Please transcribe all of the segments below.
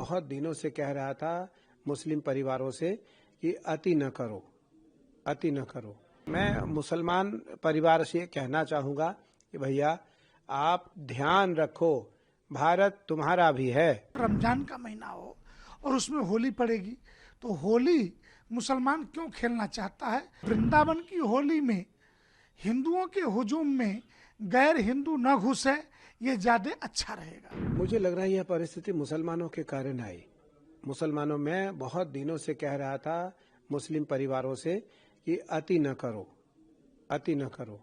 बहुत दिनों से कह रहा था मुस्लिम परिवारों से कि अति न करो, अति न करो। मैं मुसलमान परिवार से कहना चाहूँगा कि भैया आप ध्यान रखो, भारत तुम्हारा भी है। रमजान का महीना हो और उसमें होली पड़ेगी तो होली मुसलमान क्यों खेलना चाहता है? वृंदावन की होली में हिंदुओं के हुजूम में गैर हिंदू न घुसे, ये ज्यादा अच्छा रहेगा। मुझे लग रहा है यह परिस्थिति मुसलमानों के कारण आई। मुसलमानों में बहुत दिनों से कह रहा था मुस्लिम परिवारों से कि अति न करो, अति न करो।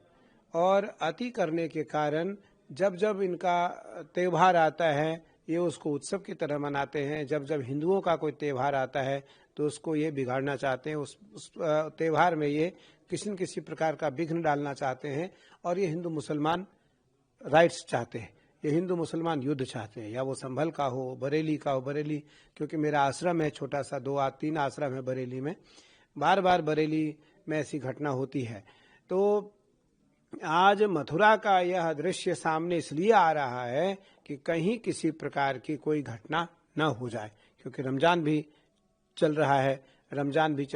और अति करने के कारण जब जब इनका त्यौहार आता है ये उसको उत्सव की तरह मनाते हैं। जब जब हिंदुओं का कोई त्यौहार आता है तो उसको ये बिगाड़ना चाहते हैं, उस त्यौहार में ये किसी न किसी प्रकार का विघ्न डालना चाहते हैं। और ये हिंदू मुसलमान राइट्स चाहते हैं, ये हिंदू मुसलमान युद्ध चाहते हैं, या वो संभल का हो, बरेली का हो। बरेली क्योंकि मेरा आश्रम है छोटा सा, 2-3 आश्रम है बरेली में, बार बार बरेली में ऐसी घटना होती है। तो आज मथुरा का यह दृश्य सामने इसलिए आ रहा है कि कहीं किसी प्रकार की कोई घटना न हो जाए, क्योंकि रमजान भी चल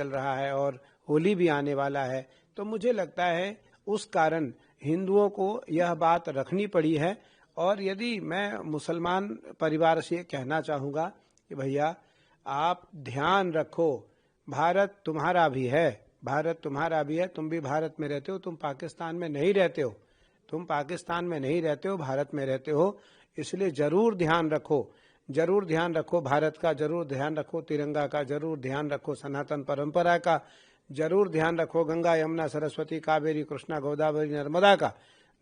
रहा है और होली भी आने वाला है। तो मुझे लगता है उस कारण हिंदुओं को यह बात रखनी पड़ी है। और यदि मैं मुसलमान परिवार से कहना चाहूँगा कि भैया आप ध्यान रखो, भारत तुम्हारा भी है, भारत तुम्हारा भी है। तुम भी भारत में रहते हो, तुम पाकिस्तान में नहीं रहते हो, तुम पाकिस्तान में नहीं रहते हो, भारत में रहते हो। इसलिए जरूर ध्यान रखो, जरूर ध्यान रखो भारत का, जरूर ध्यान रखो तिरंगा का, जरूर ध्यान रखो सनातन परंपरा का, जरूर ध्यान रखो गंगा यमुना सरस्वती कावेरी कृष्णा गोदावरी नर्मदा का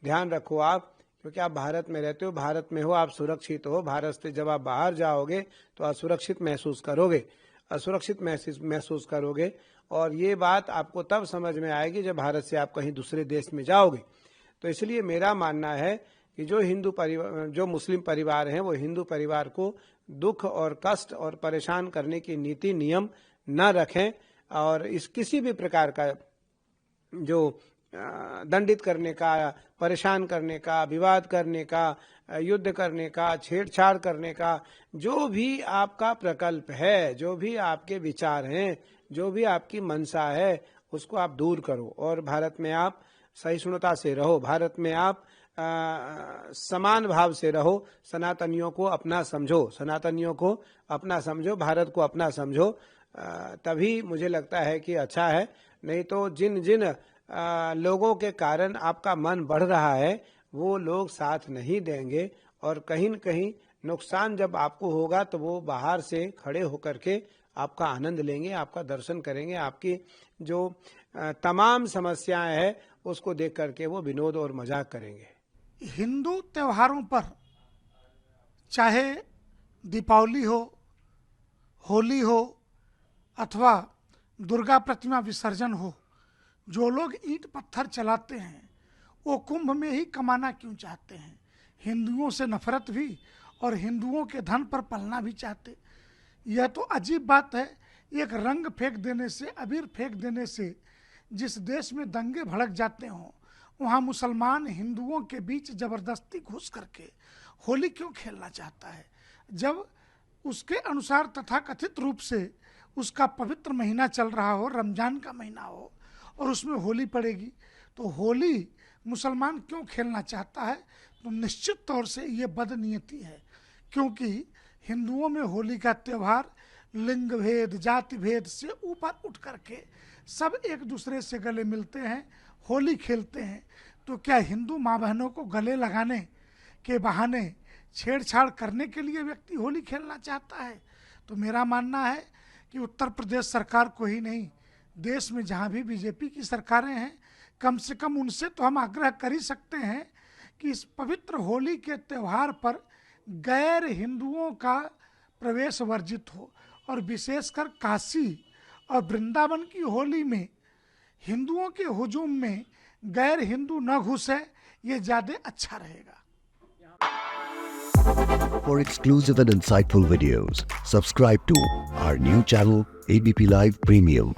ध्यान रखो आप, क्योंकि आप भारत में रहते हो, भारत में हो, आप सुरक्षित हो। भारत से जब आप बाहर जाओगे तो असुरक्षित महसूस करोगे, असुरक्षित महसूस करोगे। और ये बात आपको तब समझ में आएगी जब भारत से आप कहीं दूसरे देश में जाओगे। तो इसलिए मेरा मानना है कि जो मुस्लिम परिवार हैं वो हिंदू परिवार को दुख और कष्ट और परेशान करने की नीति नियम न रखें, और इस किसी भी प्रकार का जो दंडित करने का, परेशान करने का, विवाद करने का, युद्ध करने का, छेड़छाड़ करने का, जो भी आपका प्रकल्प है, जो भी आपके विचार हैं, जो भी आपकी मंशा है, उसको आप दूर करो। और भारत में आप सहिष्णुता से रहो, भारत में आप समान भाव से रहो, सनातनियों को अपना समझो, सनातनियों को अपना समझो, भारत को अपना समझो। तभी मुझे लगता है कि अच्छा है। नहीं तो जिन जिन लोगों के कारण आपका मन बढ़ रहा है वो लोग साथ नहीं देंगे, और कहीं न कहीं नुकसान जब आपको होगा तो वो बाहर से खड़े होकर के आपका आनंद लेंगे, आपका दर्शन करेंगे, आपकी जो तमाम समस्याएं हैं उसको देख करके वो विनोद और मजाक करेंगे। हिंदू त्योहारों पर चाहे दीपावली हो, होली हो अथवा दुर्गा प्रतिमा विसर्जन हो, जो लोग ईंट पत्थर चलाते हैं वो कुंभ में ही कमाना क्यों चाहते हैं? हिंदुओं से नफरत भी और हिंदुओं के धन पर पलना भी चाहते। यह तो अजीब बात है। एक रंग फेंक देने से, अबीर फेंक देने से जिस देश में दंगे भड़क जाते हों, वहाँ मुसलमान हिंदुओं के बीच जबरदस्ती घुस करके होली क्यों खेलना चाहता है? जब उसके अनुसार तथाकथित रूप से उसका पवित्र महीना चल रहा हो, रमजान का महीना हो, और उसमें होली पड़ेगी तो होली मुसलमान क्यों खेलना चाहता है? तो निश्चित तौर से ये बदनीयती है, क्योंकि हिंदुओं में होली का त्यौहार लिंग भेद, जाति भेद से ऊपर उठ करके सब एक दूसरे से गले मिलते हैं, होली खेलते हैं। तो क्या हिंदू माँ बहनों को गले लगाने के बहाने छेड़छाड़ करने के लिए व्यक्ति होली खेलना चाहता है? तो मेरा मानना है कि उत्तर प्रदेश सरकार को ही नहीं, देश में जहाँ भी बीजेपी की सरकारें हैं, कम से कम उनसे तो हम आग्रह कर ही सकते हैं कि इस पवित्र होली के त्यौहार पर गैर हिंदुओं का प्रवेश वर्जित हो, और विशेषकर काशी और वृंदावन की होली में हिंदुओं के हुजूम में गैर हिंदू न घुसे, ये ज्यादा अच्छा रहेगा। For exclusive and insightful videos, subscribe to our new channel ABP Live Premium.